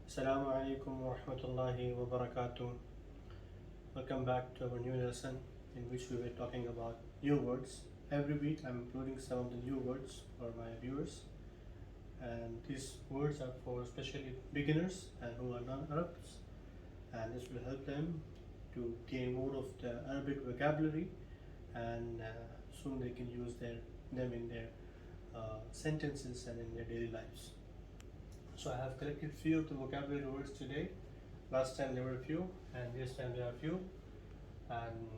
Assalamu alaikum wa rahmatullahi wa barakatuh. Welcome back to our new lesson in which we were talking about new words. Every week I'm including some of the new words for my viewers, and these words are for especially beginners and who are non-Arabs, and this will help them to gain more of the Arabic vocabulary, and soon they can use them in their sentences and in their daily lives. So I have collected few of the vocabulary words today. Last time there were a few, and this time there are a few. And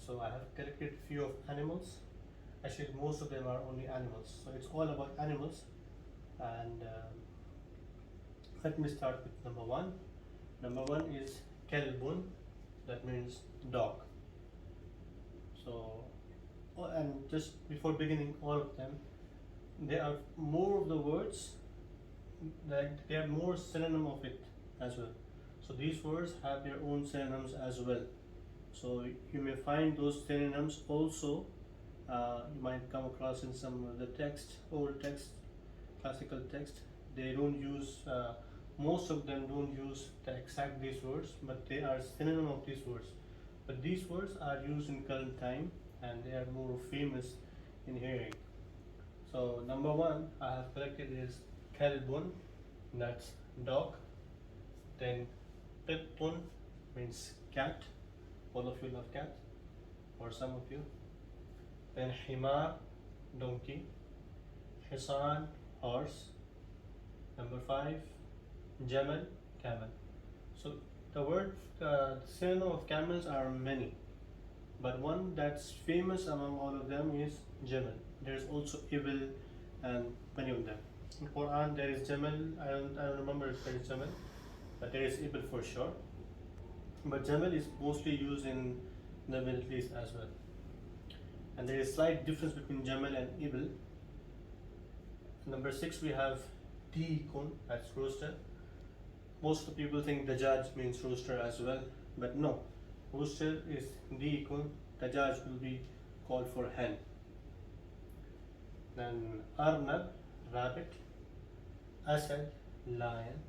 so I have collected few of animals. Actually, most of them are only animals. So it's all about animals. And let me start with number one. Number one is kelbun. That means dog. So, and just before beginning all of them, there are more of the words that they have more synonym of it as well. So these words have their own synonyms as well. So you may find those synonyms also. You might come across in some of the text, old text, classical text. They don't use, most of them don't use the exact these words, but they are synonym of these words. But these words are used in current time, and they are more famous in hearing. So number one I have collected is kelbun, that's dog. Then qittun means cat. All of you love cat, or some of you. Then himar, donkey. Hisan, horse. Number five, jamal, camel. So the word synonym of camels are many, but one that's famous among all of them is jamal. There's also ibil and many of them. In Quran there is jamal. I don't remember if there is jamal, but there is ibil for sure. But jamal is mostly used in the Middle East as well. And there is slight difference between jamal and ibil. Number six we have diikun, that's rooster. Most of the people think dajaj means rooster as well, but no. Rooster is diikun, dajaj will be called for hen. Then arnab, rabbit. Asad, lion.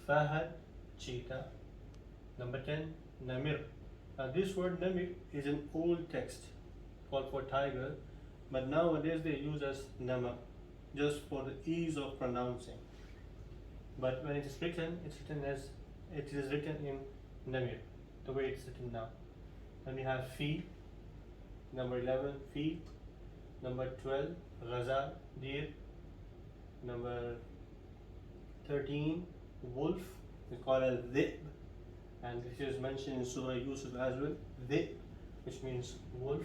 Fahad, cheetah. Number 10, namir. Now this word namir is an old text called for tiger, but nowadays they use as nama, just for the ease of pronouncing. But when it is written, it is written in namir, the way it's written now. Then we have fi. Number 11, fi. Number 12, ghazal, deer. Number 13, wolf, we call it dhib, and this is mentioned in Surah Yusuf as well, dhib, which means wolf.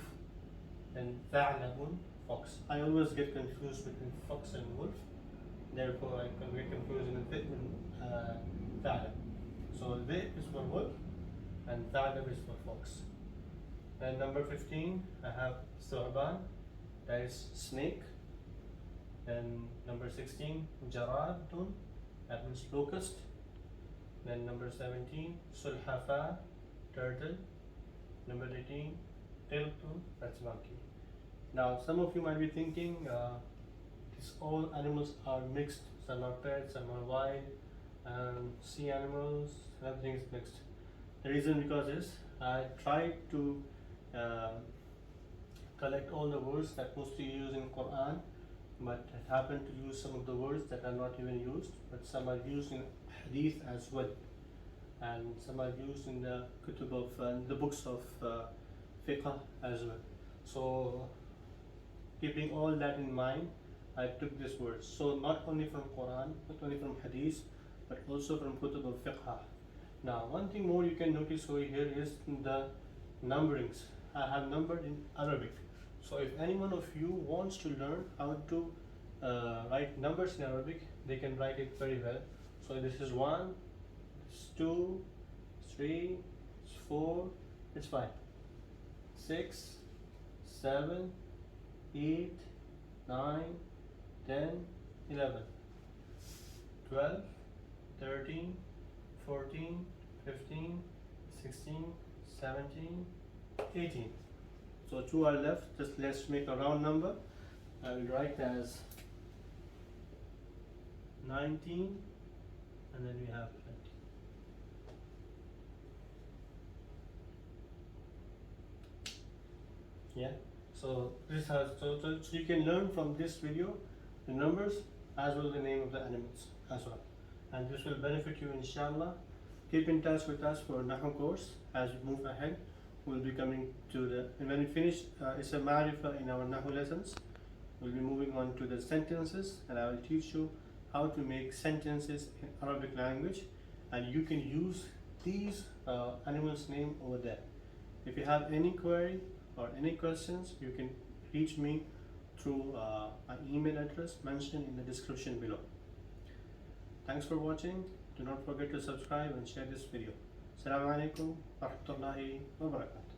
And tha'labun, fox. I always get confused between fox and wolf, therefore I can get confused with dhib and tha'lab. So dhib is for wolf and tha'lab is for fox. Then number 15, I have thu'ban, that is snake. Then number 16, jaradun, that means locust. Then number 17, sulhafa, turtle. Number 18, qirtun, that's monkey. Now some of you might be thinking these all animals are mixed. Some are pets, some are wild, sea animals, everything is mixed. The reason because is I tried to collect all the words that mostly used in Quran, but I happened to use some of the words that are not even used, but some are used in hadith as well, and some are used in the kutub of the books of fiqh as well. So keeping all that in mind, I took this word. So not only from Quran, not only from hadith, but also from kutub of fiqh. Now one thing more you can notice over here is the numberings. I have numbered in Arabic. So if any one of you wants to learn how to write numbers in Arabic, they can write it very well. So this is 1, it's 2, it's 3, it's 4, it's 5, 6, 7, 8, 9, 10, 11, 12, 13, 14, 15, 16, 17, 18. So 2 are left, just let's make a round number. I will write as 19, and then we have Yeah. So this has so you can learn from this video the numbers as well as the name of the animals as well, and this will benefit you inshallah. Keep in touch with us for nahw course as we move ahead. We'll be coming to the, and when we finish it's a ma'rifa in our nahw lessons. We'll be moving on to the sentences, and I will teach you how to make sentences in Arabic language, and you can use these animals' name over there. If you have any query or any questions, you can reach me through my email address mentioned in the description below. Thanks for watching. Do not forget to subscribe and share this video. Assalamu alaikum wa rahmatullahi wa barakatuh.